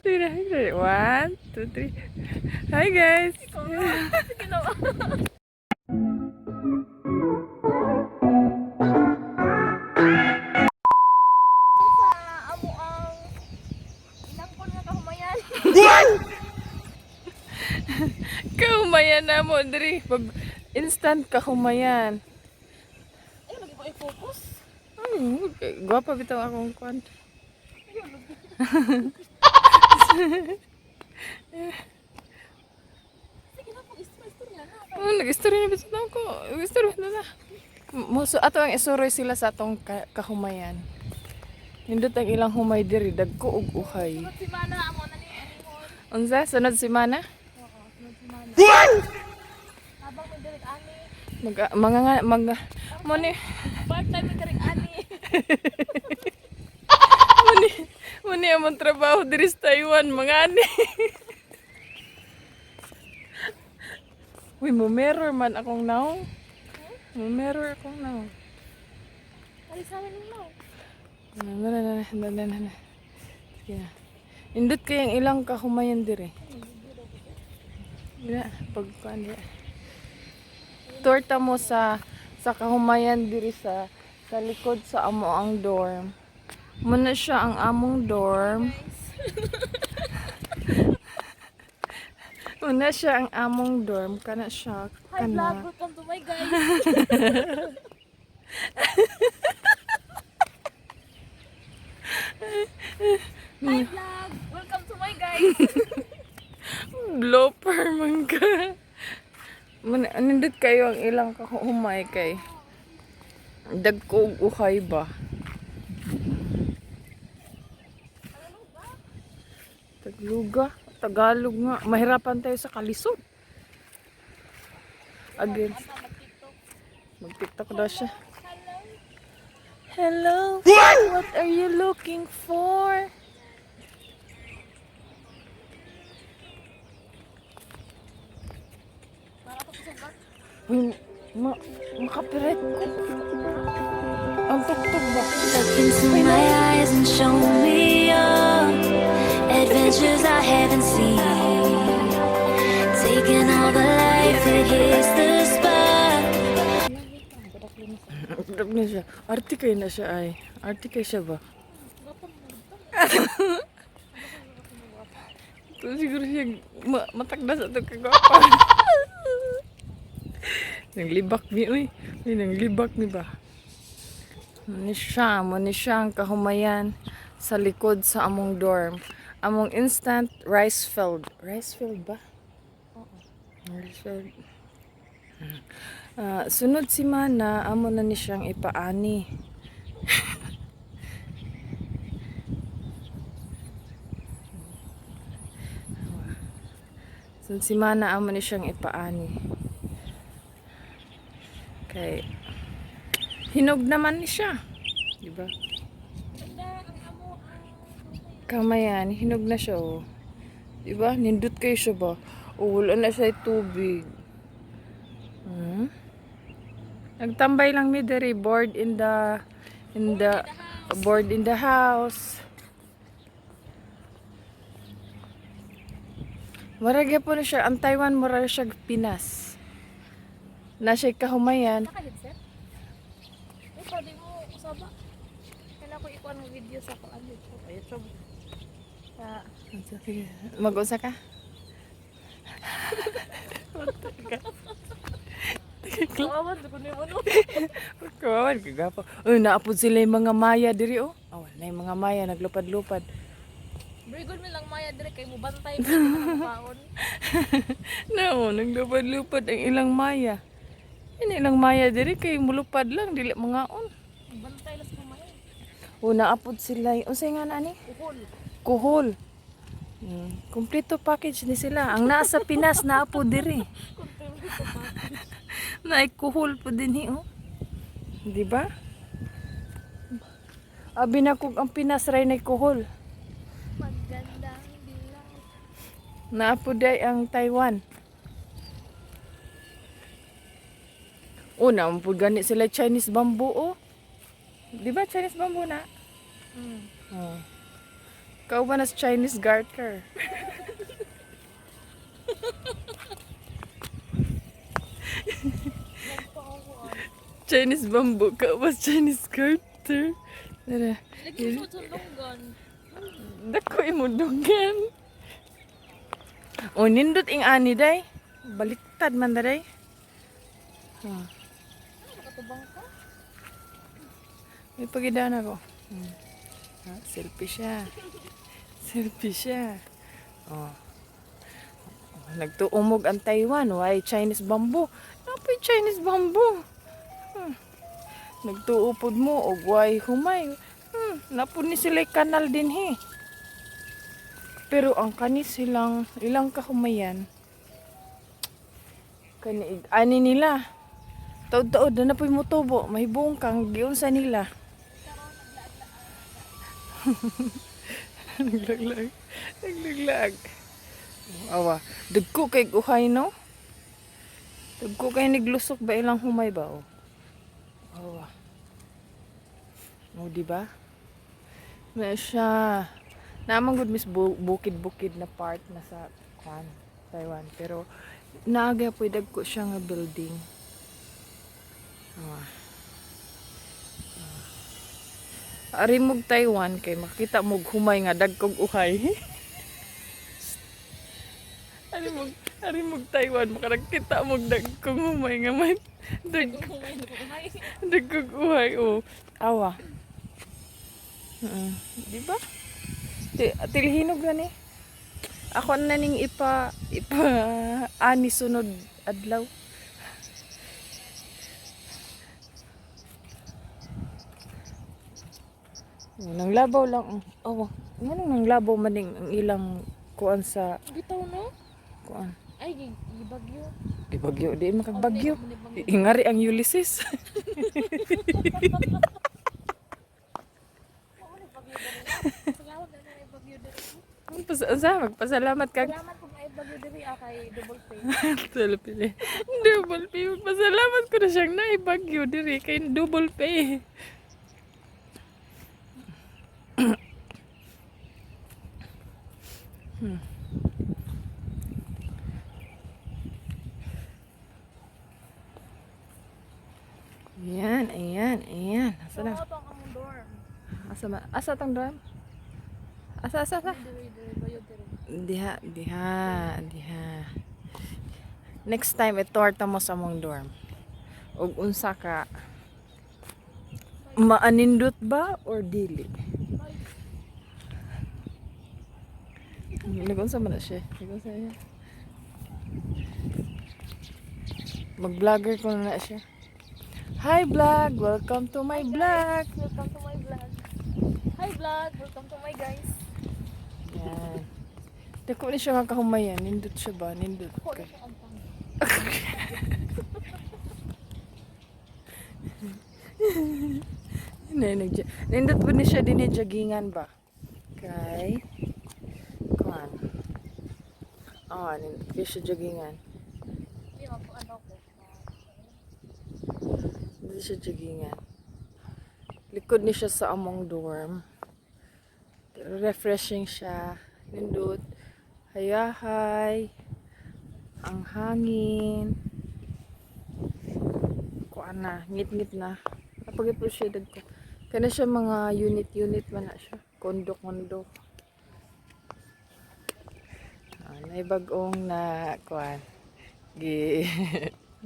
One, two, three. Hi guys! Amo ang inangkon nga kahumayan. Kahumayan na mo, Dri. Pag instant kahumayan. Ay, lagi ba i-focus? Gwapa bitaw akong kwan. Sige na po, istorya na. Nag-story na bitaw ako. Nag-story na. Muso ato ang isuroy sila sa atong kahumayan. Nindot ang ilang humay diri, dagko ug uhay. Sunod si Mana, amo na ni Anihon. Unsa sunod si Mana? Oo, sunod si Mana. Habang may direk ani. Mo ni Part-time may direk ani. mo ni among trabaho diri sa Taiwan mga ani. Uy, mo mirror man akong naong. Mo mirror akong naong. Ay, sa amin mo. Na. Sige na. Indot kayang ilang kahumayan diri. Dira, pagkuan dira. Torta mo sa kahumayan diri sa likod sa amo ang dorm. Muna siya ang among dorm. Muna siya ang among dorm. Kana siya. Hi vlog, Kana. welcome to my guys. Hi vlog, welcome to my guys. Blooper man ka. Nindot kayo ang ilang kahumay kay. Dagko ug uhay ba? Tagluga. Tagalog nga. Mahirapan tayo sa kalisod. Again. Mag-tiktok daw siya. Hello. What are you looking for? Uy, makapiret ko. Ang tuktok ba? Look into my eyes and show me your adventures I haven't seen. Taking all the life that hits the spot. Tuktok na siya. Arty kayo na siya ay. Arty kayo siya ba? Ito siguro siya matagda sa ito kagwapa. Nanglibak mi, uy. Uy, nanglibak mi ba? Mani siya ang kahumayan sa likod sa among dorm. Among instant rice field. Rice field ba? Oo. Rice field. Sunod si Mana, amo na ni siyang ipaani. Sunod si Mana, amo ni siyang ipaani. Kay hinog naman ni siya. Diba? Kamayan, hinog na siya oh. Diba? Nindot kayo siya ba? O wala na siya tubig. Nagtambay lang mi diri, board in the house. Maragya po na siya, ang Taiwan mura siya Pinas. Na siya kahumayan. Naka-headset? Eh, pwede mo usaba. Kailangan ko ikuha ng video sa ko ano YouTube. YouTube. Mag-usa ka? Kawawan, ko na yung ano. Kawawan, kagapo. Uy, naapod sila yung mga maya diri oh. Oh, na yung mga maya, naglupad-lupad. Brigol mo lang Maya dire kay mo bantay mo sa baon. No, naglupad-lupad ang ilang maya. Yan ilang maya diri kay mulupad lang, dili mga on. Bantay las mo Maya. O, naapod sila. Unsay nga na ni? Uhol. Kuhol. Kompleto package ni sila. Ang nasa Pinas naapod diri. Naay kuhol po din hi oh. Di ba? Abi na kog ang Pinas ray nay kuhol. Magandang dilaw. Naapod day ang Taiwan. Una, po gani sila Chinese bamboo oh. Di ba Chinese bamboo na? Oh. Kauban na sa Chinese garter. Chinese bamboo. Kauban sa Chinese garter. Tara. Lagi mo sa longgan. Dako imudungan. O nindot ing ani day. Baliktad man day. Nakatubang ka? May pagidaan ako. Selfie siya. Selfie siya. Oh. Nagtuumog ang Taiwan. Why Chinese bamboo? Napoy Chinese bamboo. Nagtuupod mo og why humay. Napun ni sila kanal din he. Pero ang kani silang ilang kahumayan. Kani ani nila. Taod-taod na po'y motobo. Mahibong kang giun sa nila. Naglaglag. Naglaglag. Awa. Dagko kay uhay no? Dagko kay niglusok ba ilang humay ba? Oh. Awa. O, diba? May siya. Naman good miss bukid-bukid na part na sa Taiwan. Pero naaga po dagko siya nga building. Ari mog Taiwan kay makita mog humay nga dagkog uhay. Ari mog Taiwan makakita mog dagkog humay nga man dagkog uhay o awa. Di ba? Tilhinog na ni. Ako na ning ipa ani sunod adlaw. Nang labaw lang. Oh, nang labaw maning ang ilang kuan sa Bitaw no? kuan. Ay, gibagyo. Di bagyo, di makagbagyo. Ingari ang Ulysses. Salamat na may bagyo diri. Magpasalamat ka. Salamat kung may bagyo diri kay double pay. Double pay. Double pay. Magpasalamat ko na siyang naibagyo diri kay double pay. Ayan. Asa na? Ito ang among dorm. Asa tang dorm? Asa? Diri bayo diri. Diha. Next time, itorta mo sa mong dorm. Og unsa ka, maanindot ba or dili? Nagunsa man na siya. Mag-vlogger ko na siya. Hi vlog! Welcome to my vlog! Welcome to my vlog. Hi vlog, welcome to my guys. Yan. Dako ni siya makahumayan. Nindot siya ba? Nindot Ako ka. na siya ang pang. Nindot po ni siya din joggingan ba? Kay kuan. Nindot ko siya joggingan. Di ako ano ko. Hindi siya joggingan. Likod ni siya sa among dorm. Pero refreshing siya. Nindot. Hayahay. Ang hangin. Kuan na. Ngit-ngit na. Kapag ito siya dagko. Kana siya mga unit man na siya. Kondo. Naibagong na kuan.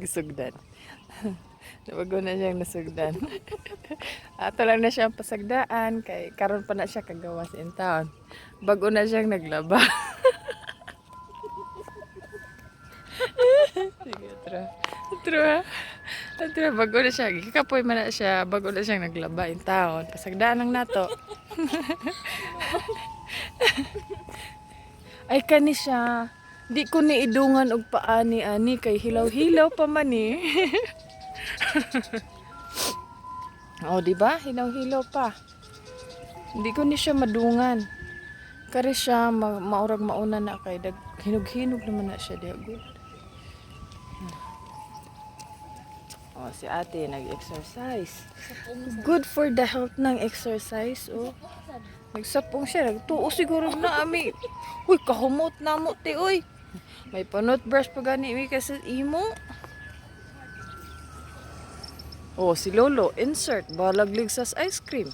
Gisugdan. Nabago na siyang nasugdan. Ato lang na siyang pasagdaan kay karon pa na siya kagawas in town. Bago na siyang naglaba. Sige, Tro, bago na siya. Kikapoy man na siya. Bago na siyang naglaba in town. Pasagdaan lang nato. Ay kani siya. Di ko ni idungan og paani-ani kay hilaw-hilaw pa man eh. Oh, di ba? Hilaw-hilaw pa. Hindi ko ni siya madungan. Kare siya maurag mauna na kay hinog-hinog naman na siya di good. Oh, si ate nag-exercise. Good for the health ng exercise, oh. Nagsapong siya, nagtuo siguro na ami. Uy, kahumot na mo ti, uy. May panot brush pa gani mi kasi imo. Oh, si Lolo, insert, balaglig sa ice cream.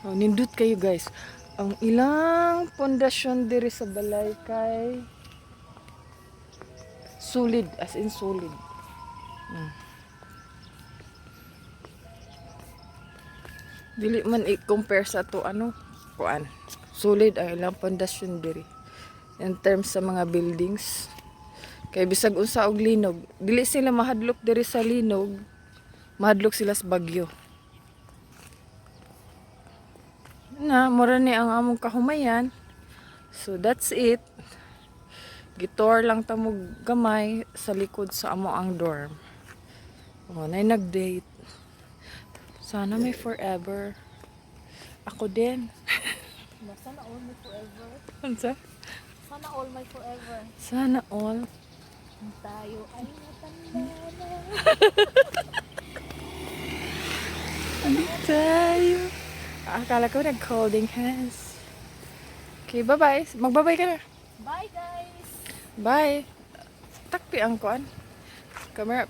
Oh, nindot kayo guys. Ang ilang pundasyon diri sa balay kay solid, as in solid. Dili man i-compare sa to ano, kuan. Solid ang ilang pundasyon diri. In terms sa mga buildings. Kay bisag unsa og linog, dili sila mahadlok diri sa linog. Mahadlok sila sa bagyo. Na, mura ni ang among kahumayan. So that's it. Gitor lang ta mo gamay sa likod sa amo ang dorm. Oh, nay nag-date. Sana may forever. Ako din. Sana all my forever. Unsa? Sana all my forever. Sana all. Tayo ay matanda na. Hindi tayo. Akala ko nag-holding hands. Okay, bye-bye. Magbabay ka na. Bye guys! Bye. Takpi ang kuan. Camera.